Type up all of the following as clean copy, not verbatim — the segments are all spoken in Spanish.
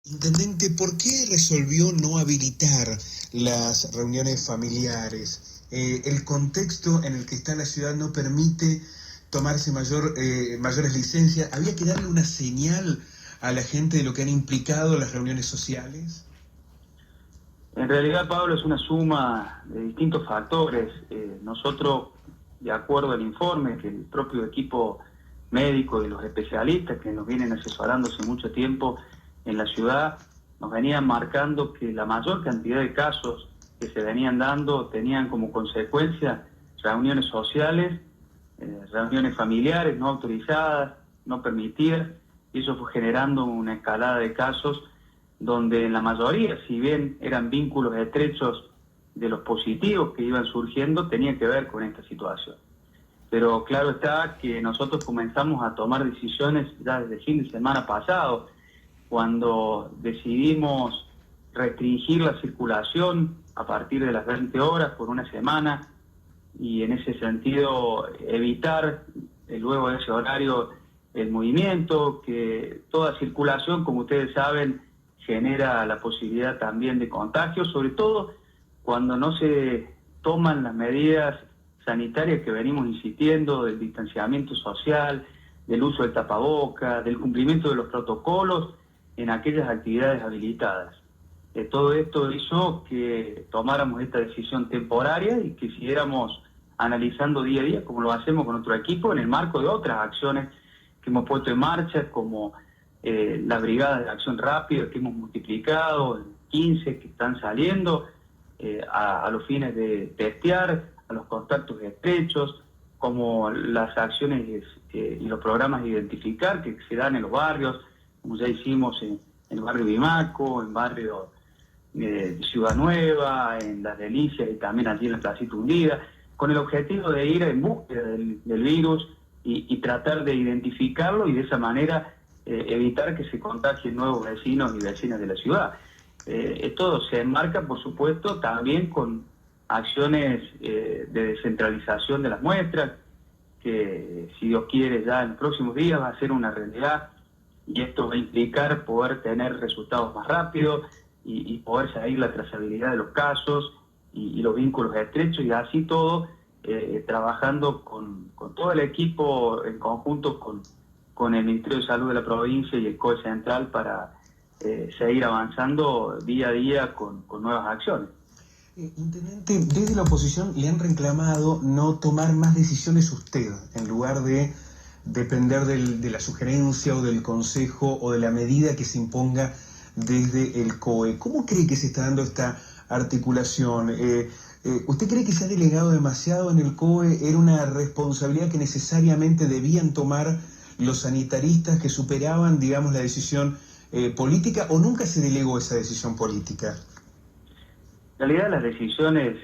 Intendente, ¿por qué resolvió no habilitar las reuniones familiares? El contexto en el que está la ciudad no permite tomarse mayores licencias. ¿Había que darle una señal a la gente de lo que han implicado las reuniones sociales? En realidad, Pablo, es una suma de distintos factores. Nosotros, de acuerdo al informe que el propio equipo médico y los especialistas que nos vienen asesorando hace mucho tiempo en la ciudad, nos venían marcando que la mayor cantidad de casos que se venían dando tenían como consecuencia reuniones sociales, reuniones familiares no autorizadas, no permitidas, y eso fue generando una escalada de casos donde en la mayoría, si bien eran vínculos estrechos de los positivos que iban surgiendo, tenía que ver con esta situación. Pero claro está que nosotros comenzamos a tomar decisiones ya desde el fin de semana pasado, cuando decidimos restringir la circulación a partir de las 20 horas por una semana y en ese sentido evitar luego de ese horario el movimiento, que toda circulación, como ustedes saben, genera la posibilidad también de contagio, sobre todo cuando no se toman las medidas sanitarias que venimos insistiendo, del distanciamiento social, del uso del tapaboca, del cumplimiento de los protocolos en aquellas actividades habilitadas. Todo esto hizo que tomáramos esta decisión temporaria y que siguiéramos analizando día a día, como lo hacemos con nuestro equipo, en el marco de otras acciones que hemos puesto en marcha, como las brigadas de acción rápida que hemos multiplicado, 15 que están saliendo a los fines de testear a los contactos estrechos, como las acciones y los programas de identificar que se dan en los barrios, como ya hicimos en el barrio Bimaco, en barrio Ciudad Nueva, en Las Delicias y también allí en la Placita Hundida, con el objetivo de ir en búsqueda del virus y tratar de identificarlo y de esa manera evitar que se contagien nuevos vecinos y vecinas de la ciudad. Esto se enmarca, por supuesto, también con acciones de descentralización de las muestras, que si Dios quiere ya en los próximos días va a ser una realidad, y esto va a implicar poder tener resultados más rápidos y poder seguir la trazabilidad de los casos y los vínculos estrechos, y así todo trabajando con todo el equipo en conjunto con el Ministerio de Salud de la provincia y el COE Central para seguir avanzando día a día con nuevas acciones. Intendente, desde la oposición le han reclamado no tomar más decisiones usted, en lugar de depender de la sugerencia o del consejo o de la medida que se imponga desde el COE. ¿Cómo cree que se está dando esta articulación? ¿Usted cree que se ha delegado demasiado en el COE? ¿Era una responsabilidad que necesariamente debían tomar los sanitaristas que superaban, digamos, la decisión política, o nunca se delegó esa decisión política? En realidad las decisiones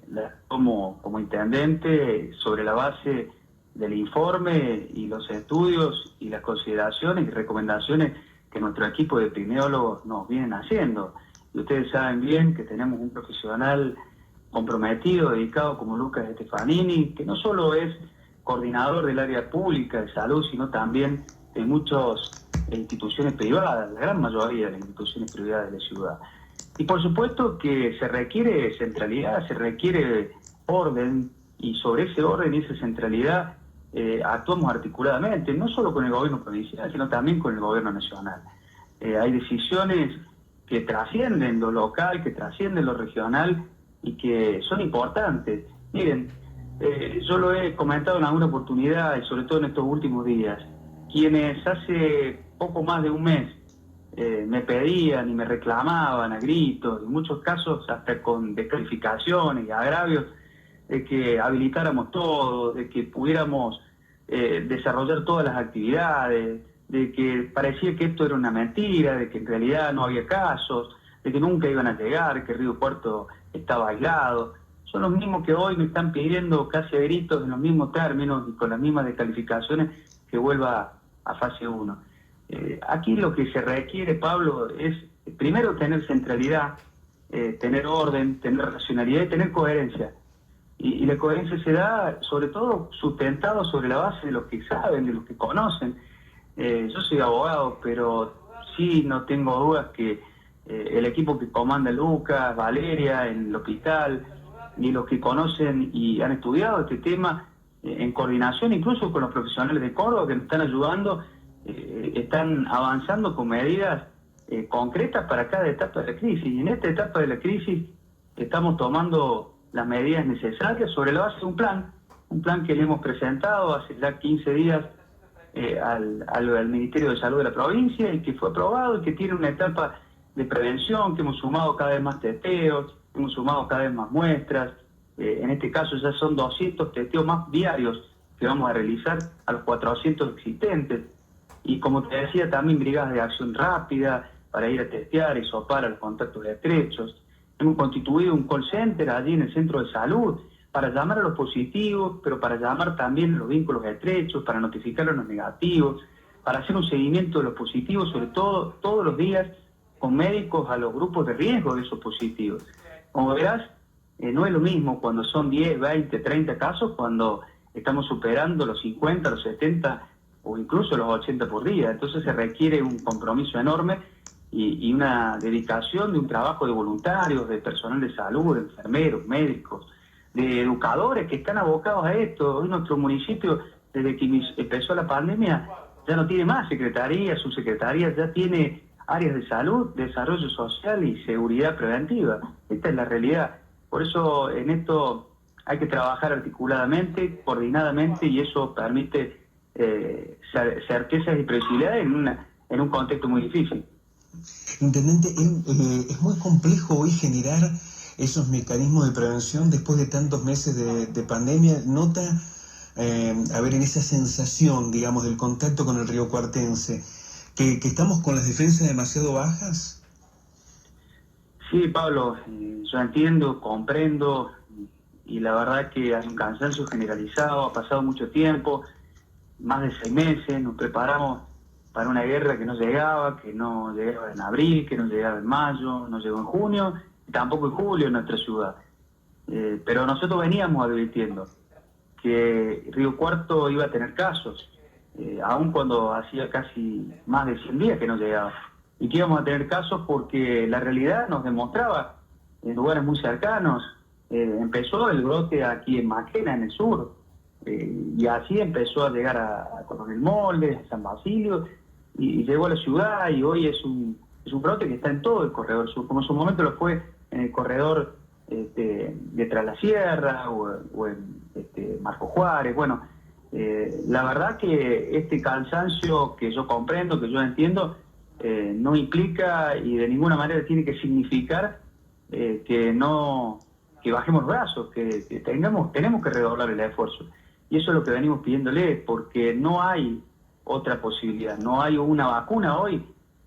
las tomo como intendente sobre la base del informe y los estudios y las consideraciones y recomendaciones que nuestro equipo de epidemiólogos nos vienen haciendo. Y ustedes saben bien que tenemos un profesional comprometido, dedicado como Lucas Stefanini, que no solo es coordinador del área pública de salud, sino también de muchas instituciones privadas, la gran mayoría de las instituciones privadas de la ciudad. Y por supuesto que se requiere centralidad, se requiere orden, y sobre ese orden y esa centralidad actuamos articuladamente, no solo con el gobierno provincial, sino también con el gobierno nacional. Hay decisiones que trascienden lo local, que trascienden lo regional y que son importantes. Miren, yo lo he comentado en alguna oportunidad y sobre todo en estos últimos días, quienes hace poco más de un mes me pedían y me reclamaban a gritos, en muchos casos hasta con descalificaciones y agravios, de que habilitáramos todo, de que pudiéramos desarrollar todas las actividades, de que parecía que esto era una mentira, de que en realidad no había casos, de que nunca iban a llegar, que Río Puerto estaba aislado. Son los mismos que hoy me están pidiendo casi a gritos, en los mismos términos y con las mismas descalificaciones, que vuelva a fase 1. Aquí lo que se requiere, Pablo, es primero tener centralidad, tener orden, tener racionalidad y tener coherencia. Y la coherencia se da sobre todo sustentado sobre la base de los que saben, de los que conocen. Yo soy abogado, pero sí, no tengo dudas que el equipo que comanda Lucas, Valeria, en el hospital, y los que conocen y han estudiado este tema, en coordinación incluso con los profesionales de Córdoba que nos están ayudando, están avanzando con medidas concretas para cada etapa de la crisis. Y en esta etapa de la crisis estamos tomando las medidas necesarias sobre la base de un plan que le hemos presentado hace ya 15 días al Ministerio de Salud de la provincia y que fue aprobado y que tiene una etapa de prevención, que hemos sumado cada vez más testeos, hemos sumado cada vez más muestras. En este caso ya son 200 testeos más diarios que vamos a realizar a los 400 existentes. Y como te decía, también brigadas de acción rápida para ir a testear y sopar a los contactos estrechos. Hemos constituido un call center allí en el centro de salud para llamar a los positivos, pero para llamar también a los vínculos estrechos, para notificar a los negativos, para hacer un seguimiento de los positivos, sobre todo todos los días, con médicos a los grupos de riesgo de esos positivos. Como verás, no es lo mismo cuando son 10, 20, 30 casos, cuando estamos superando los 50, los 70 o incluso los 80 por día. Entonces se requiere un compromiso enorme y una dedicación de un trabajo de voluntarios, de personal de salud, de enfermeros, médicos, de educadores que están abocados a esto. Hoy nuestro municipio, desde que empezó la pandemia, ya no tiene más secretarías, subsecretarías, ya tiene áreas de salud, desarrollo social y seguridad preventiva. Esta es la realidad. Por eso en esto hay que trabajar articuladamente, coordinadamente, y eso permite certezas y previsibilidades en un contexto muy difícil. Intendente, es muy complejo hoy generar esos mecanismos de prevención después de tantos meses de pandemia. ¿Nota, en esa sensación, digamos, del contacto con el río Cuartense, que estamos con las defensas demasiado bajas? Sí, Pablo, yo entiendo, comprendo, y la verdad que hay un cansancio generalizado, ha pasado mucho tiempo, más de 6 meses, nos preparamos para una guerra que no llegaba en abril, que no llegaba en mayo, no llegó en junio, y tampoco en julio en nuestra ciudad. Pero nosotros veníamos advirtiendo que Río Cuarto iba a tener casos, aun cuando hacía casi más de 100 días que no llegaba. Y que íbamos a tener casos porque la realidad nos demostraba en lugares muy cercanos. Empezó el brote aquí en Maquena, en el sur, y así empezó a llegar a Coronel Moldes, a San Basilio, y llegó a la ciudad, y hoy es un brote que está en todo el corredor sur, como en su momento lo fue en el corredor de Tras la Sierra o en Marco Juárez. Bueno, la verdad que este cansancio que yo comprendo, que yo entiendo, no implica y de ninguna manera tiene que significar que bajemos brazos, que tenemos que redoblar el esfuerzo. Y eso es lo que venimos pidiéndole, porque no hay otra posibilidad, no hay una vacuna hoy,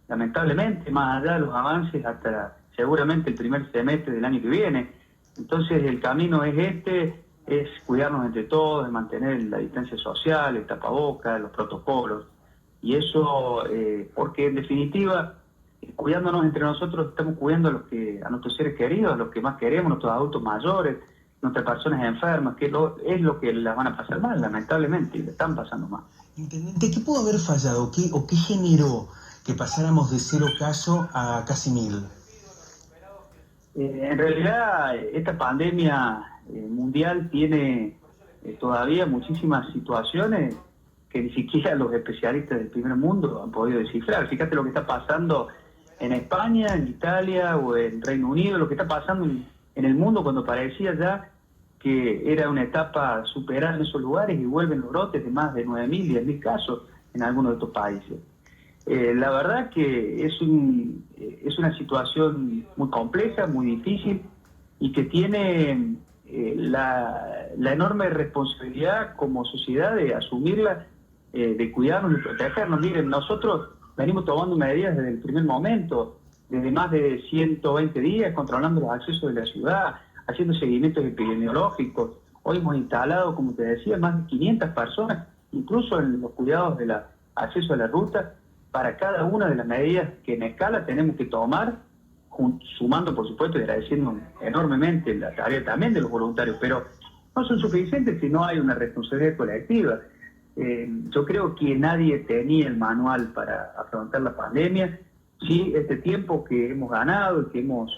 lamentablemente, más allá de los avances hasta seguramente el primer semestre del año que viene. Entonces el camino es cuidarnos entre todos, de mantener la distancia social, el tapabocas, los protocolos. Y eso, porque en definitiva, cuidándonos entre nosotros, estamos cuidando a nuestros seres queridos, a los que más queremos, nuestros adultos mayores, nuestras personas enfermas, que es lo que las van a pasar mal, lamentablemente, y le están pasando mal. Intendente, ¿qué pudo haber fallado? ¿Qué generó que pasáramos de 0 casos a casi 1000? En realidad, esta pandemia mundial tiene todavía muchísimas situaciones que ni siquiera los especialistas del primer mundo han podido descifrar. Fíjate lo que está pasando en España, en Italia o en Reino Unido, lo que está pasando en el mundo cuando parecía ya que era una etapa superada en esos lugares, y vuelven los brotes de más de 9.000, 10.000 casos en algunos de estos países. La verdad que es una situación muy compleja, muy difícil, y que tiene la enorme responsabilidad como sociedad de asumirla, de cuidarnos y protegernos. Miren, nosotros venimos tomando medidas desde el primer momento, desde más de 120 días, controlando los accesos de la ciudad, haciendo seguimientos epidemiológicos. Hoy hemos instalado, como te decía, más de 500 personas, incluso en los cuidados del acceso a la ruta, para cada una de las medidas que en escala tenemos que tomar, sumando, por supuesto, y agradeciendo enormemente la tarea también de los voluntarios, pero no son suficientes si no hay una responsabilidad colectiva. Yo creo que nadie tenía el manual para afrontar la pandemia, Sí, este tiempo que hemos ganado y que hemos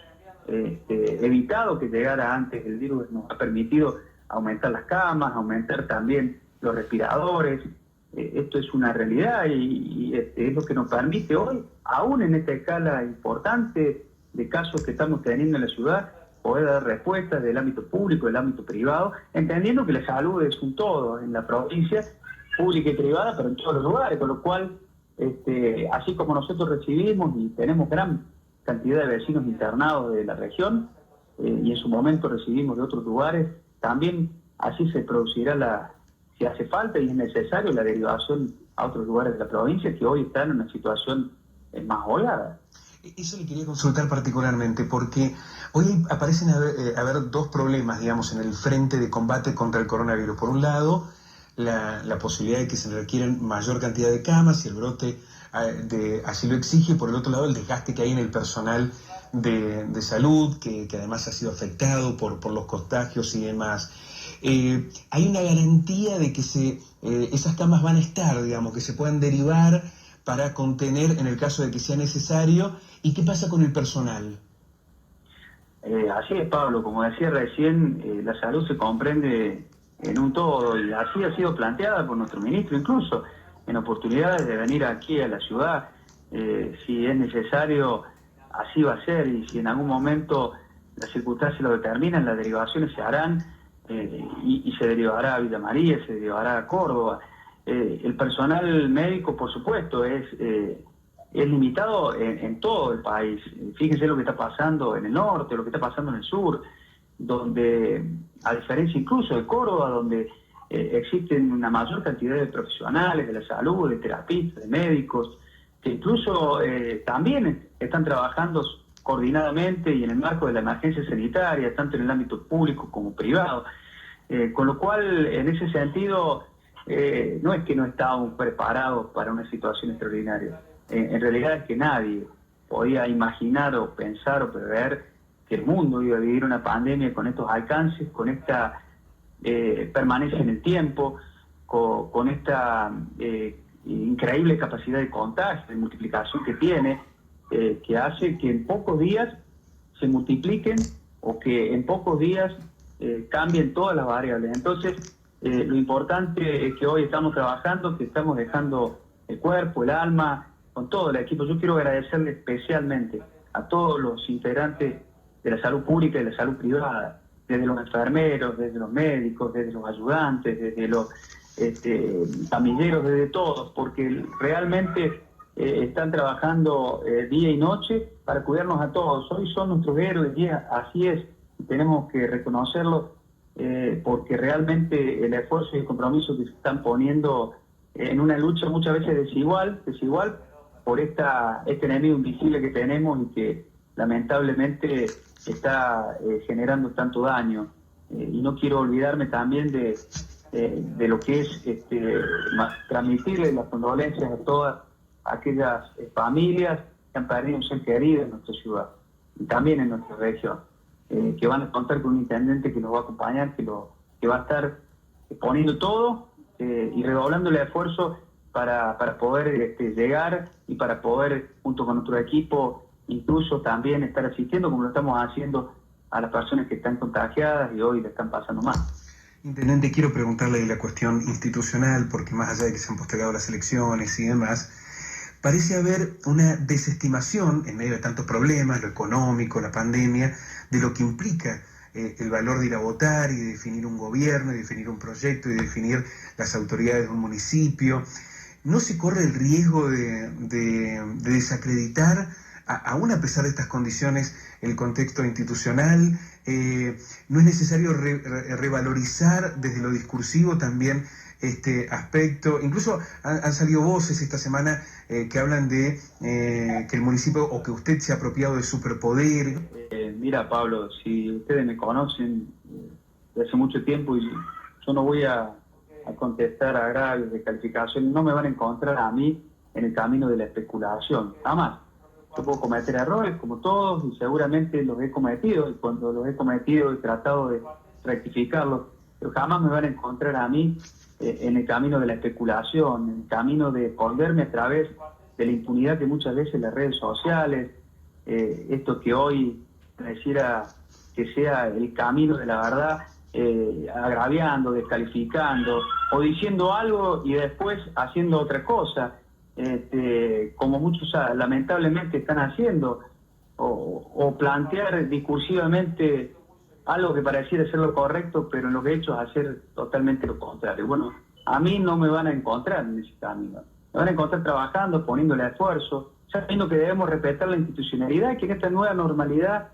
evitado que llegara antes el virus nos ha permitido aumentar las camas, aumentar también los respiradores. Esto es una realidad y es lo que nos permite hoy, aún en esta escala importante de casos que estamos teniendo en la ciudad, poder dar respuestas del ámbito público, del ámbito privado, entendiendo que la salud es un todo en la provincia, pública y privada, pero en todos los lugares, con lo cual, así como nosotros recibimos y tenemos gran cantidad de vecinos internados de la región, y en su momento recibimos de otros lugares, también así se producirá si hace falta y es necesario, la derivación a otros lugares de la provincia que hoy están en una situación más holgada. Eso le quería consultar particularmente, porque hoy aparecen haber dos problemas, digamos, en el frente de combate contra el coronavirus. Por un lado, la posibilidad de que se requieran mayor cantidad de camas y el brote así lo exige. Por el otro lado, el desgaste que hay en el personal de salud, que además ha sido afectado por los contagios y demás. ¿Hay una garantía de que esas camas van a estar, digamos, que se puedan derivar para contener en el caso de que sea necesario? ¿Y qué pasa con el personal? Así es, Pablo, como decía recién, la salud se comprende en un todo y así ha sido planteada por nuestro ministro, incluso en oportunidades de venir aquí a la ciudad. Si es necesario, así va a ser, y si en algún momento las circunstancias lo determinan, las derivaciones se harán y se derivará a Villa María, se derivará a Córdoba. El personal médico, por supuesto, es limitado en todo el país. Fíjense lo que está pasando en el norte, lo que está pasando en el sur, donde, a diferencia incluso de Córdoba, donde existen una mayor cantidad de profesionales de la salud, de terapistas, de médicos, que incluso también están trabajando coordinadamente y en el marco de la emergencia sanitaria, tanto en el ámbito público como privado. Con lo cual, en ese sentido, no es que no estábamos preparados para una situación extraordinaria. En realidad es que nadie podía imaginar o pensar o prever que el mundo iba a vivir una pandemia con estos alcances, con esta permanencia en el tiempo, con esta increíble capacidad de contagio, de multiplicación que tiene, que hace que en pocos días se multipliquen o que en pocos días cambien todas las variables. Entonces, lo importante es que hoy estamos trabajando, que estamos dejando el cuerpo, el alma, con todo el equipo. Yo quiero agradecerle especialmente a todos los integrantes de la salud pública y de la salud privada, desde los enfermeros, desde los médicos, desde los ayudantes, desde los camilleros, desde todos, porque realmente están trabajando día y noche para cuidarnos a todos. Hoy son nuestros héroes y así es, tenemos que reconocerlo, porque realmente el esfuerzo y el compromiso que se están poniendo en una lucha muchas veces desigual por este enemigo invisible que tenemos y que lamentablemente está generando tanto daño. Y no quiero olvidarme también de lo que es transmitirle las condolencias a todas aquellas familias que han perdido un ser querido en nuestra ciudad y también en nuestra región, que van a contar con un intendente que nos va a acompañar, que va a estar poniendo todo y redoblando el esfuerzo para poder llegar y para poder, junto con nuestro equipo, incluso también estar asistiendo, como lo estamos haciendo, a las personas que están contagiadas y hoy le están pasando mal. Intendente, quiero preguntarle de la cuestión institucional, porque más allá de que se han postergado las elecciones y demás, parece haber una desestimación en medio de tantos problemas, lo económico, la pandemia, de lo que implica el valor de ir a votar y de definir un gobierno, y de definir un proyecto y de definir las autoridades de un municipio. ¿No se corre el riesgo de desacreditar, aún a pesar de estas condiciones, el contexto institucional? ¿No es necesario revalorizar desde lo discursivo también este aspecto? Incluso han salido voces esta semana que hablan de que el municipio o que usted se ha apropiado de superpoder. Mira, Pablo, si ustedes me conocen desde hace mucho tiempo, y yo no voy a contestar agravios de calificación, no me van a encontrar a mí en el camino de la especulación, jamás. Yo puedo cometer errores como todos y seguramente los he cometido, y cuando los he cometido he tratado de rectificarlos, pero jamás me van a encontrar a mí en el camino de la especulación, en el camino de esconderme a través de la impunidad que muchas veces las redes sociales, esto que hoy pareciera que sea el camino de la verdad, agraviando, descalificando o diciendo algo y después haciendo otra cosa, como muchos lamentablemente están haciendo, o plantear discursivamente algo que pareciera ser lo correcto, pero en los hechos hacer totalmente lo contrario. Bueno, a mí no me van a encontrar en ese camino. Me van a encontrar trabajando, poniéndole esfuerzo, sabiendo que debemos respetar la institucionalidad, que en esta nueva normalidad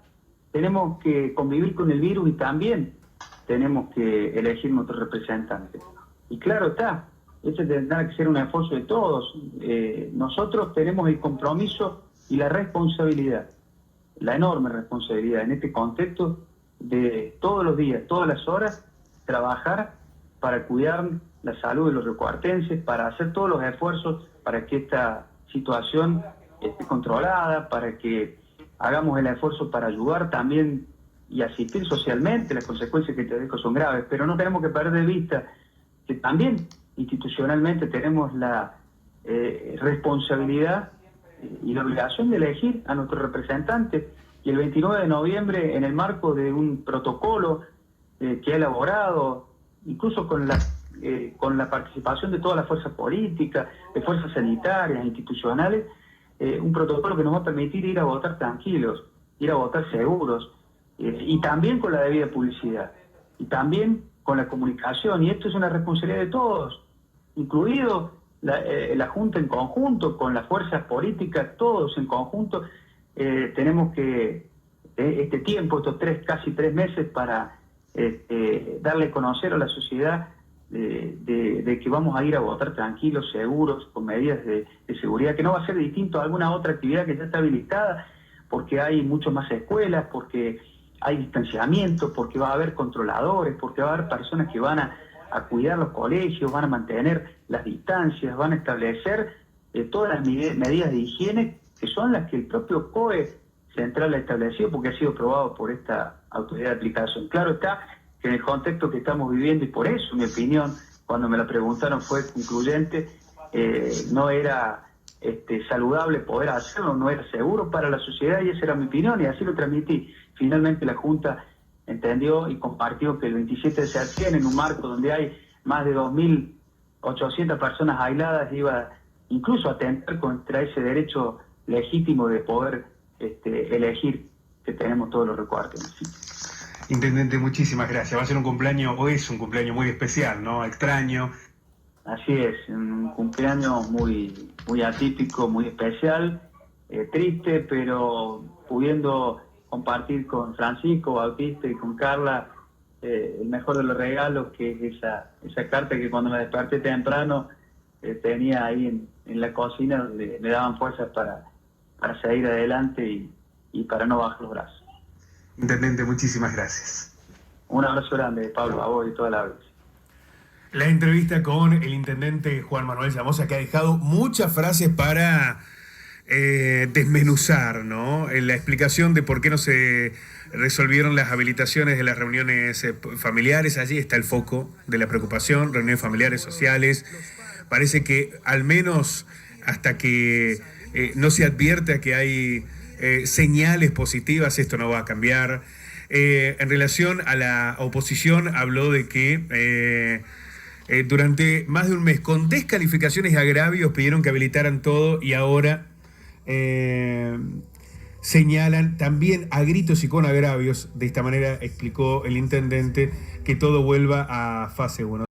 tenemos que convivir con el virus y también tenemos que elegir nuestros representantes. Y claro está, ese tendrá que ser un esfuerzo de todos. Nosotros tenemos el compromiso y la responsabilidad, la enorme responsabilidad en este contexto de todos los días, todas las horas, trabajar para cuidar la salud de los recuartenses, para hacer todos los esfuerzos para que esta situación esté controlada, para que hagamos el esfuerzo para ayudar también y asistir socialmente. Las consecuencias que te dejo son graves, pero no tenemos que perder de vista que también institucionalmente tenemos la responsabilidad y la obligación de elegir a nuestros representantes, y el 29 de noviembre, en el marco de un protocolo que ha elaborado, incluso con la participación de todas las fuerzas políticas, de fuerzas sanitarias, institucionales, un protocolo que nos va a permitir ir a votar tranquilos, ir a votar seguros, y también con la debida publicidad, y también con la comunicación, y esto es una responsabilidad de todos, incluido la Junta en conjunto, con las fuerzas políticas, todos en conjunto. Tenemos que este tiempo, estos casi tres meses, para darle a conocer a la sociedad de que vamos a ir a votar tranquilos, seguros, con medidas de seguridad, que no va a ser distinto a alguna otra actividad que ya está habilitada, porque hay mucho más escuelas, porque hay distanciamiento, porque va a haber controladores, porque va a haber personas que van a cuidar los colegios, van a mantener las distancias, van a establecer todas las medidas de higiene, que son las que el propio COE central ha establecido, porque ha sido aprobado por esta autoridad de aplicación. Claro está que en el contexto que estamos viviendo, y por eso mi opinión, cuando me la preguntaron, fue concluyente, no era saludable poder hacerlo, no era seguro para la sociedad, y esa era mi opinión, y así lo transmití. Finalmente la Junta entendió y compartió que el 27 de septiembre, en un marco donde hay más de 2.800 personas aisladas, iba incluso a atentar contra ese derecho legítimo de poder elegir que tenemos todos los recuartenses. Intendente, muchísimas gracias. Va a ser un cumpleaños, o es un cumpleaños muy especial, ¿no? Extraño. Así es, un cumpleaños muy, muy atípico, muy especial, triste, pero pudiendo compartir con Francisco, Bautista y con Carla el mejor de los regalos, que es esa carta que cuando me desperté temprano tenía ahí en la cocina, donde me daban fuerzas para seguir adelante y para no bajar los brazos. Intendente, muchísimas gracias. Un abrazo grande, Pablo, a vos y toda la audiencia. La entrevista con el intendente Juan Manuel Llamosa, que ha dejado muchas frases para desmenuzar, ¿no? En la explicación de por qué no se resolvieron las habilitaciones de las reuniones familiares. Allí está el foco de la preocupación, reuniones familiares, sociales. Parece que al menos hasta que no se advierta que hay señales positivas, esto no va a cambiar. En relación a la oposición, habló de que durante más de un mes, con descalificaciones y agravios, pidieron que habilitaran todo, y ahora señalan también a gritos y con agravios. De esta manera explicó el intendente que todo vuelva a fase 1.